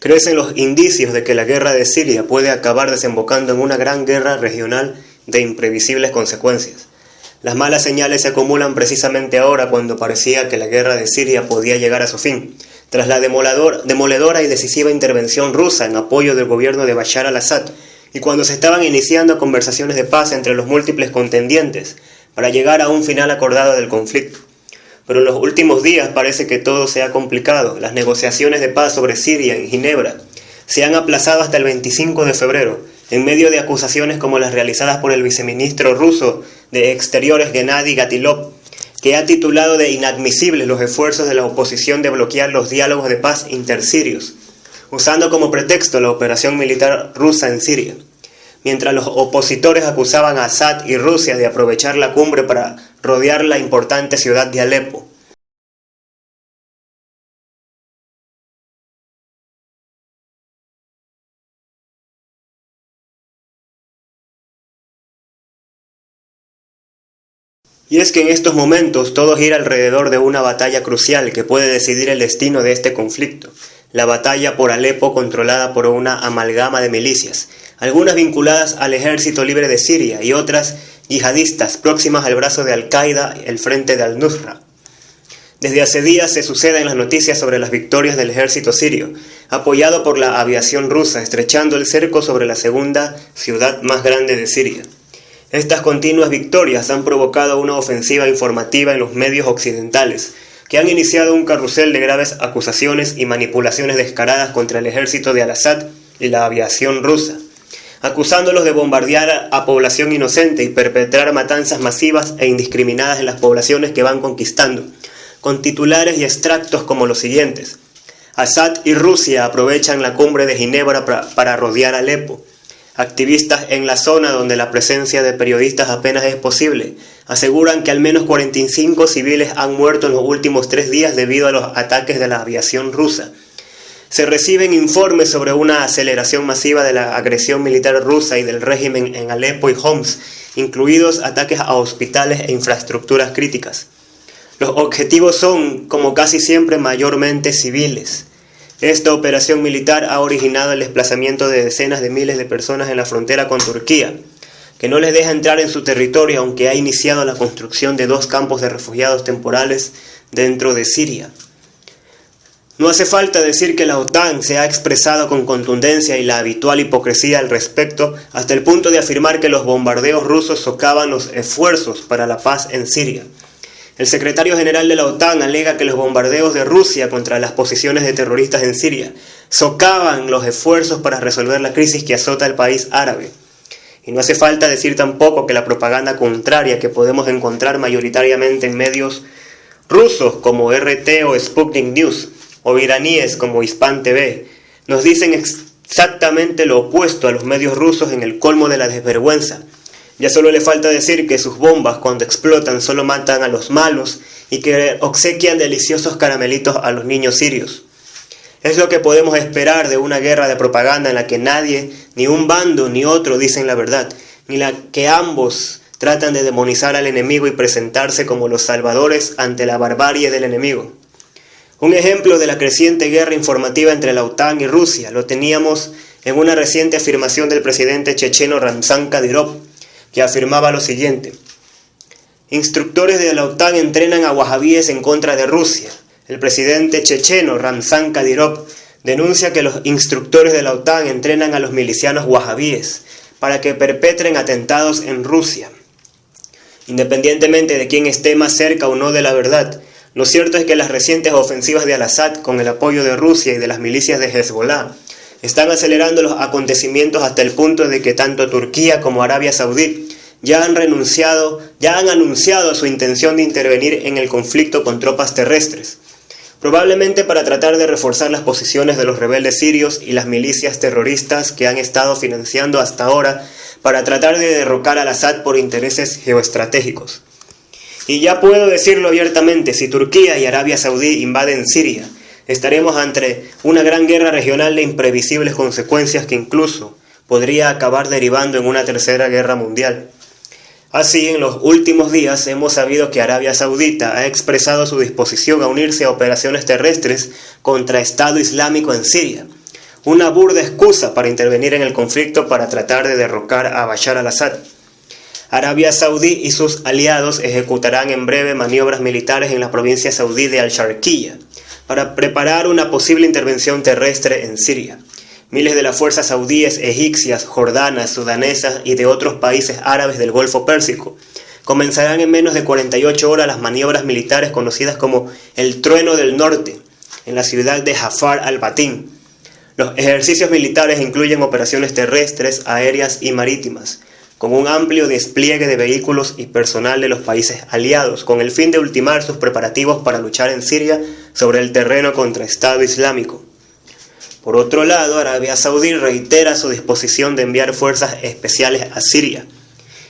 Crecen los indicios de que la guerra de Siria puede acabar desembocando en una gran guerra regional de imprevisibles consecuencias. Las malas señales se acumulan precisamente ahora, cuando parecía que la guerra de Siria podía llegar a su fin, tras la demoledora y decisiva intervención rusa en apoyo del gobierno de Bashar al-Assad, y cuando se estaban iniciando conversaciones de paz entre los múltiples contendientes para llegar a un final acordado del conflicto. Pero en los últimos días parece que todo se ha complicado. Las negociaciones de paz sobre Siria en Ginebra se han aplazado hasta el 25 de febrero, en medio de acusaciones como las realizadas por el viceministro ruso de Exteriores Gennady Gatilov, que ha titulado de inadmisibles los esfuerzos de la oposición de bloquear los diálogos de paz intersirios, usando como pretexto la operación militar rusa en Siria, mientras los opositores acusaban a Assad y Rusia de aprovechar la cumbre para rodear la importante ciudad de Alepo. Y es que en estos momentos todo gira alrededor de una batalla crucial que puede decidir el destino de este conflicto, la batalla por Alepo, controlada por una amalgama de milicias, algunas vinculadas al Ejército Libre de Siria y otras yihadistas próximas al brazo de Al-Qaeda, el frente de Al-Nusra. Desde hace días se suceden las noticias sobre las victorias del ejército sirio, apoyado por la aviación rusa, estrechando el cerco sobre la segunda ciudad más grande de Siria. Estas continuas victorias han provocado una ofensiva informativa en los medios occidentales, que han iniciado un carrusel de graves acusaciones y manipulaciones descaradas contra el ejército de Al-Assad y la aviación rusa, acusándolos de bombardear a población inocente y perpetrar matanzas masivas e indiscriminadas en las poblaciones que van conquistando, con titulares y extractos como los siguientes: Assad y Rusia aprovechan la cumbre de Ginebra para rodear Alepo. Activistas en la zona, donde la presencia de periodistas apenas es posible, aseguran que al menos 45 civiles han muerto en los últimos 3 días debido a los ataques de la aviación rusa. Se reciben informes sobre una aceleración masiva de la agresión militar rusa y del régimen en Alepo y Homs, incluidos ataques a hospitales e infraestructuras críticas. Los objetivos son, como casi siempre, mayormente civiles. Esta operación militar ha originado el desplazamiento de decenas de miles de personas en la frontera con Turquía, que no les deja entrar en su territorio, aunque ha iniciado la construcción de 2 campos de refugiados temporales dentro de Siria. No hace falta decir que la OTAN se ha expresado con contundencia y la habitual hipocresía al respecto, hasta el punto de afirmar que los bombardeos rusos socavan los esfuerzos para la paz en Siria. El secretario general de la OTAN alega que los bombardeos de Rusia contra las posiciones de terroristas en Siria socavan los esfuerzos para resolver la crisis que azota el país árabe. Y no hace falta decir tampoco que la propaganda contraria que podemos encontrar mayoritariamente en medios rusos como RT o Sputnik News, o iraníes como Hispan TV, nos dicen exactamente lo opuesto a los medios rusos en el colmo de la desvergüenza. Ya solo le falta decir que sus bombas, cuando explotan, solo matan a los malos y que obsequian deliciosos caramelitos a los niños sirios. Es lo que podemos esperar de una guerra de propaganda en la que nadie, ni un bando ni otro, dicen la verdad, ni la que ambos tratan de demonizar al enemigo y presentarse como los salvadores ante la barbarie del enemigo. Un ejemplo de la creciente guerra informativa entre la OTAN y Rusia lo teníamos en una reciente afirmación del presidente checheno Ramzan Kadyrov, que afirmaba lo siguiente: instructores de la OTAN entrenan a wahabíes en contra de Rusia. El presidente checheno Ramzan Kadyrov denuncia que los instructores de la OTAN entrenan a los milicianos wahabíes para que perpetren atentados en Rusia. Independientemente de quién esté más cerca o no de la verdad, lo cierto es que las recientes ofensivas de Al-Assad, con el apoyo de Rusia y de las milicias de Hezbollah, están acelerando los acontecimientos hasta el punto de que tanto Turquía como Arabia Saudí ya han anunciado su intención de intervenir en el conflicto con tropas terrestres, probablemente para tratar de reforzar las posiciones de los rebeldes sirios y las milicias terroristas que han estado financiando hasta ahora para tratar de derrocar a Al-Assad por intereses geoestratégicos. Y ya puedo decirlo abiertamente: si Turquía y Arabia Saudí invaden Siria, estaremos ante una gran guerra regional de imprevisibles consecuencias que incluso podría acabar derivando en una tercera guerra mundial. Así, en los últimos días hemos sabido que Arabia Saudita ha expresado su disposición a unirse a operaciones terrestres contra Estado Islámico en Siria, una burda excusa para intervenir en el conflicto para tratar de derrocar a Bashar al-Assad. Arabia Saudí y sus aliados ejecutarán en breve maniobras militares en la provincia saudí de Al-Sharqiya para preparar una posible intervención terrestre en Siria. Miles de las fuerzas saudíes, egipcias, jordanas, sudanesas y de otros países árabes del Golfo Pérsico comenzarán en menos de 48 horas las maniobras militares conocidas como el Trueno del Norte, en la ciudad de Jafar al-Batin. Los ejercicios militares incluyen operaciones terrestres, aéreas y marítimas, con un amplio despliegue de vehículos y personal de los países aliados, con el fin de ultimar sus preparativos para luchar en Siria sobre el terreno contra Estado Islámico. Por otro lado, Arabia Saudí reitera su disposición de enviar fuerzas especiales a Siria.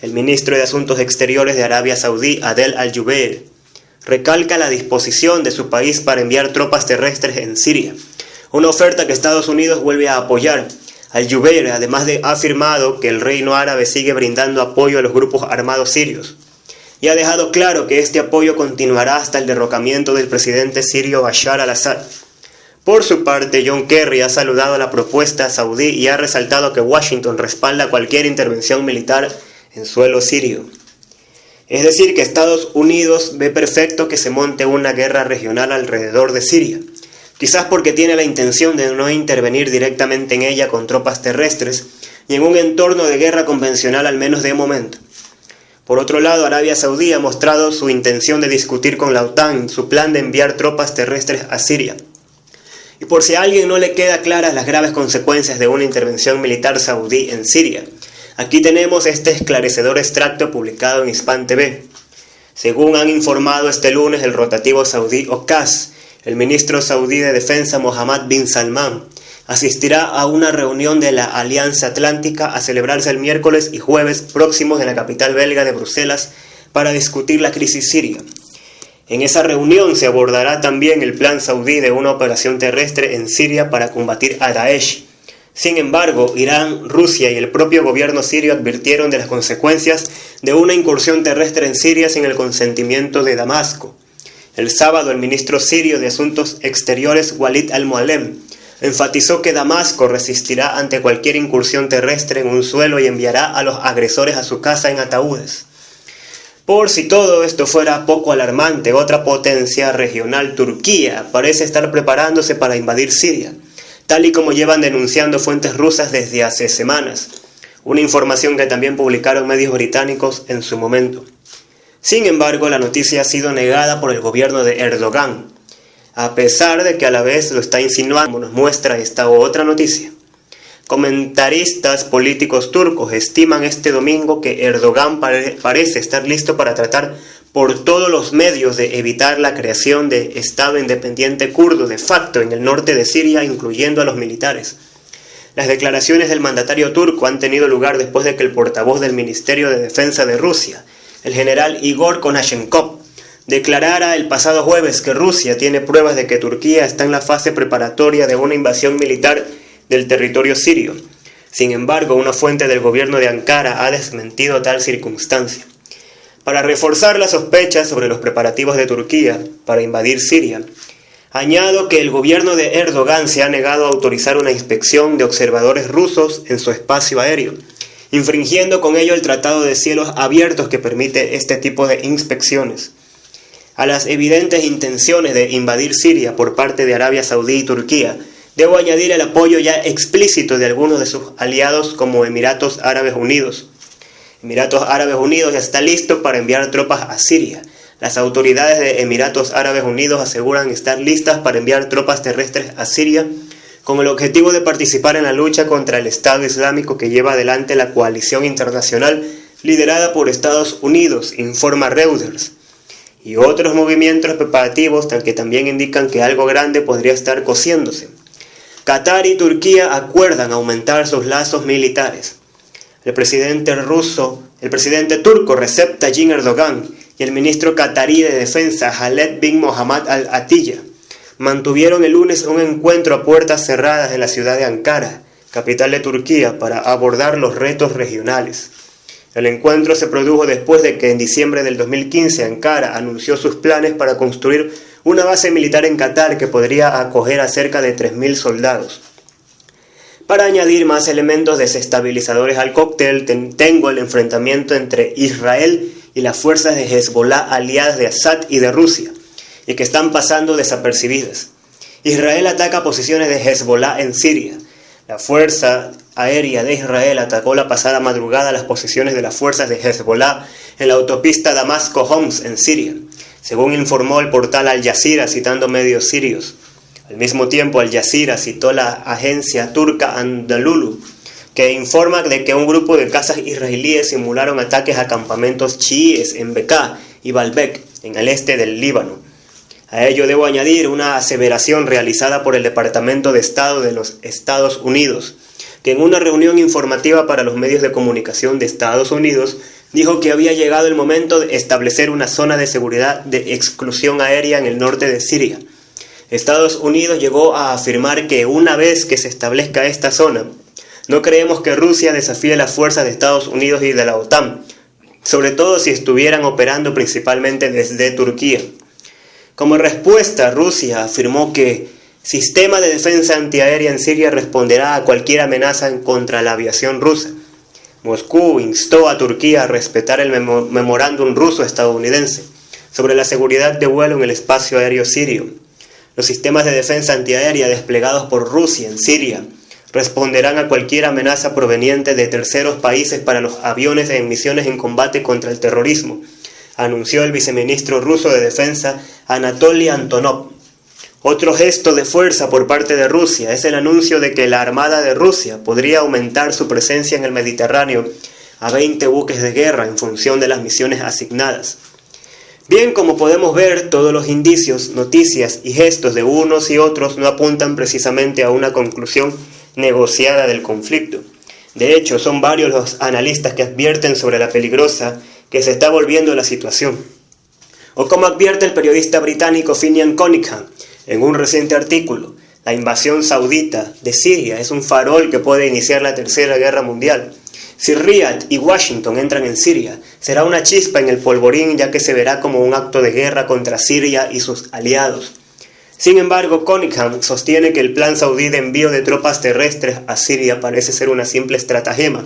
El ministro de Asuntos Exteriores de Arabia Saudí, Adel Al-Jubeir, recalca la disposición de su país para enviar tropas terrestres en Siria, una oferta que Estados Unidos vuelve a apoyar. Al-Jubeir además ha afirmado que el reino árabe sigue brindando apoyo a los grupos armados sirios y ha dejado claro que este apoyo continuará hasta el derrocamiento del presidente sirio Bashar al-Assad. Por su parte, John Kerry ha saludado la propuesta saudí y ha resaltado que Washington respalda cualquier intervención militar en suelo sirio. Es decir, que Estados Unidos ve perfecto que se monte una guerra regional alrededor de Siria, quizás porque tiene la intención de no intervenir directamente en ella con tropas terrestres y en un entorno de guerra convencional al menos de momento. Por otro lado, Arabia Saudí ha mostrado su intención de discutir con la OTAN su plan de enviar tropas terrestres a Siria. Y por si a alguien no le queda claras las graves consecuencias de una intervención militar saudí en Siria, aquí tenemos este esclarecedor extracto publicado en Hispan TV. Según han informado este lunes el rotativo saudí Okaz, el ministro saudí de Defensa Mohammed bin Salman asistirá a una reunión de la Alianza Atlántica a celebrarse el miércoles y jueves próximos en la capital belga de Bruselas para discutir la crisis siria. En esa reunión se abordará también el plan saudí de una operación terrestre en Siria para combatir a Daesh. Sin embargo, Irán, Rusia y el propio gobierno sirio advirtieron de las consecuencias de una incursión terrestre en Siria sin el consentimiento de Damasco. El sábado, el ministro sirio de Asuntos Exteriores, Walid al-Mualem, enfatizó que Damasco resistirá ante cualquier incursión terrestre en un suelo y enviará a los agresores a su casa en ataúdes. Por si todo esto fuera poco alarmante, otra potencia regional, Turquía, parece estar preparándose para invadir Siria, tal y como llevan denunciando fuentes rusas desde hace semanas, una información que también publicaron medios británicos en su momento. Sin embargo, la noticia ha sido negada por el gobierno de Erdogan, a pesar de que a la vez lo está insinuando, como nos muestra esta otra noticia. Comentaristas políticos turcos estiman este domingo que Erdogan parece estar listo para tratar por todos los medios de evitar la creación de Estado independiente kurdo de facto en el norte de Siria, incluyendo a los militares. Las declaraciones del mandatario turco han tenido lugar después de que el portavoz del Ministerio de Defensa de Rusia, el general Igor Konashenkov, declarara el pasado jueves que Rusia tiene pruebas de que Turquía está en la fase preparatoria de una invasión militar del territorio sirio. Sin embargo, una fuente del gobierno de Ankara ha desmentido tal circunstancia. Para reforzar las sospechas sobre los preparativos de Turquía para invadir Siria, añado que el gobierno de Erdogan se ha negado a autorizar una inspección de observadores rusos en su espacio aéreo, infringiendo con ello el Tratado de Cielos Abiertos que permite este tipo de inspecciones. A las evidentes intenciones de invadir Siria por parte de Arabia Saudí y Turquía, debo añadir el apoyo ya explícito de algunos de sus aliados como Emiratos Árabes Unidos. Emiratos Árabes Unidos ya está listo para enviar tropas a Siria. Las autoridades de Emiratos Árabes Unidos aseguran estar listas para enviar tropas terrestres a Siria con el objetivo de participar en la lucha contra el Estado Islámico que lleva adelante la coalición internacional liderada por Estados Unidos, informa Reuters. Y otros movimientos preparativos que también indican que algo grande podría estar cociéndose. Qatar y Turquía acuerdan aumentar sus lazos militares. El presidente turco Recep Tayyip Erdogan y el ministro qatarí de Defensa Khaled bin Mohammed Al-Attiyah mantuvieron el lunes un encuentro a puertas cerradas en la ciudad de Ankara, capital de Turquía, para abordar los retos regionales. El encuentro se produjo después de que en diciembre del 2015 Ankara anunció sus planes para construir una base militar en Qatar que podría acoger a cerca de 3.000 soldados. Para añadir más elementos desestabilizadores al cóctel, tengo el enfrentamiento entre Israel y las fuerzas de Hezbollah aliadas de Assad y de Rusia, y que están pasando desapercibidas. Israel ataca posiciones de Hezbollah en Siria. La Fuerza Aérea de Israel atacó la pasada madrugada las posiciones de las fuerzas de Hezbollah en la autopista Damasco-Homs en Siria, según informó el portal Al Jazeera citando medios sirios. Al mismo tiempo, Al Jazeera citó la agencia turca Anadolu, que informa de que un grupo de cazas israelíes simularon ataques a campamentos chiíes en Bekaa y Baalbek, en el este del Líbano. A ello debo añadir una aseveración realizada por el Departamento de Estado de los Estados Unidos, que en una reunión informativa para los medios de comunicación de Estados Unidos dijo que había llegado el momento de establecer una zona de seguridad de exclusión aérea en el norte de Siria. Estados Unidos llegó a afirmar que una vez que se establezca esta zona, no creemos que Rusia desafíe las fuerzas de Estados Unidos y de la OTAN, sobre todo si estuvieran operando principalmente desde Turquía. Como respuesta, Rusia afirmó que sistema de defensa antiaérea en Siria responderá a cualquier amenaza contra la aviación rusa. Moscú instó a Turquía a respetar el memorándum ruso-estadounidense sobre la seguridad de vuelo en el espacio aéreo sirio. Los sistemas de defensa antiaérea desplegados por Rusia en Siria responderán a cualquier amenaza proveniente de terceros países para los aviones en misiones en combate contra el terrorismo, anunció el viceministro ruso de Defensa Anatoly Antonov. Otro gesto de fuerza por parte de Rusia es el anuncio de que la Armada de Rusia podría aumentar su presencia en el Mediterráneo a 20 buques de guerra en función de las misiones asignadas. Bien, como podemos ver, todos los indicios, noticias y gestos de unos y otros no apuntan precisamente a una conclusión negociada del conflicto. De hecho, son varios los analistas que advierten sobre la peligrosa que se está volviendo la situación. O como advierte el periodista británico Finian Cunningham en un reciente artículo, la invasión saudita de Siria es un farol que puede iniciar la Tercera Guerra Mundial. Si Riad y Washington entran en Siria, será una chispa en el polvorín, ya que se verá como un acto de guerra contra Siria y sus aliados. Sin embargo, Cunningham sostiene que el plan saudí de envío de tropas terrestres a Siria parece ser una simple estratagema,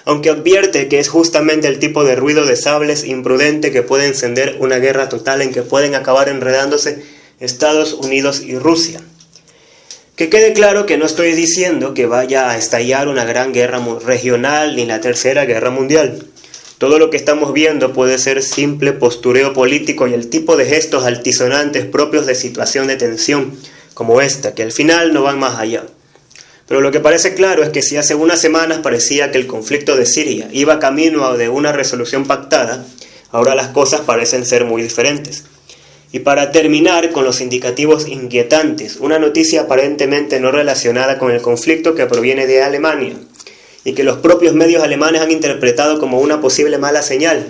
aunque advierte que es justamente el tipo de ruido de sables imprudente que puede encender una guerra total en que pueden acabar enredándose Estados Unidos y Rusia. Que quede claro que no estoy diciendo que vaya a estallar una gran guerra regional ni la Tercera Guerra Mundial. Todo lo que estamos viendo puede ser simple postureo político y el tipo de gestos altisonantes propios de situación de tensión como esta, que al final no van más allá. Pero lo que parece claro es que si hace unas semanas parecía que el conflicto de Siria iba camino de una resolución pactada, ahora las cosas parecen ser muy diferentes. Y para terminar con los indicativos inquietantes, una noticia aparentemente no relacionada con el conflicto que proviene de Alemania y que los propios medios alemanes han interpretado como una posible mala señal.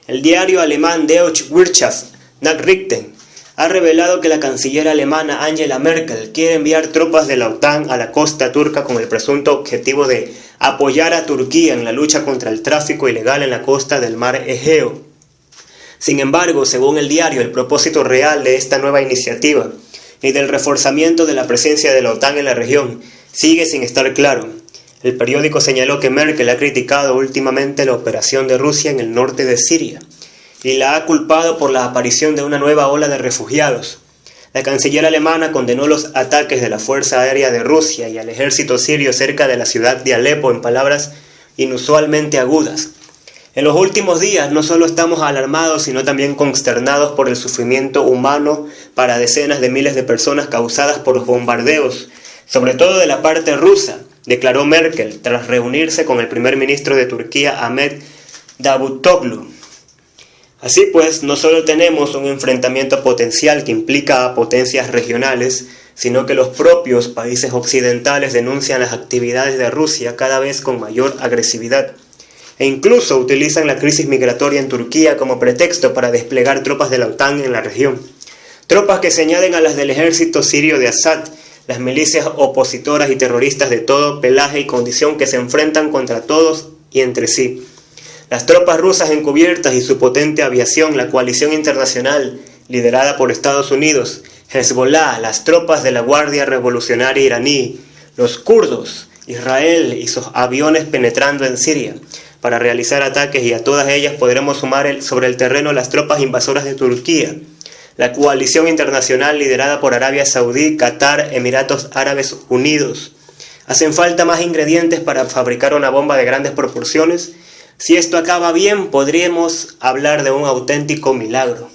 El diario alemán Deutsche Wirtschaft Nachrichten ha revelado que la canciller alemana Angela Merkel quiere enviar tropas de la OTAN a la costa turca con el presunto objetivo de apoyar a Turquía en la lucha contra el tráfico ilegal en la costa del mar Egeo. Sin embargo, según el diario, el propósito real de esta nueva iniciativa y del reforzamiento de la presencia de la OTAN en la región sigue sin estar claro. El periódico señaló que Merkel ha criticado últimamente la operación de Rusia en el norte de Siria y la ha culpado por la aparición de una nueva ola de refugiados. La canciller alemana condenó los ataques de la Fuerza Aérea de Rusia y al ejército sirio cerca de la ciudad de Alepo en palabras inusualmente agudas. En los últimos días no solo estamos alarmados, sino también consternados por el sufrimiento humano para decenas de miles de personas causadas por los bombardeos, sobre todo de la parte rusa, declaró Merkel tras reunirse con el primer ministro de Turquía, Ahmet Davutoglu. Así pues, no solo tenemos un enfrentamiento potencial que implica a potencias regionales, sino que los propios países occidentales denuncian las actividades de Rusia cada vez con mayor agresividad, e incluso utilizan la crisis migratoria en Turquía como pretexto para desplegar tropas de la OTAN en la región. Tropas que se añaden a las del ejército sirio de Assad, las milicias opositoras y terroristas de todo pelaje y condición que se enfrentan contra todos y entre sí. Las tropas rusas encubiertas y su potente aviación, la coalición internacional liderada por Estados Unidos, Hezbollah, las tropas de la Guardia Revolucionaria iraní, los kurdos, Israel y sus aviones penetrando en Siria para realizar ataques, y a todas ellas podremos sumar sobre el terreno las tropas invasoras de Turquía, la coalición internacional liderada por Arabia Saudí, Qatar, Emiratos Árabes Unidos. ¿Hacen falta más ingredientes para fabricar una bomba de grandes proporciones? Si esto acaba bien, podríamos hablar de un auténtico milagro.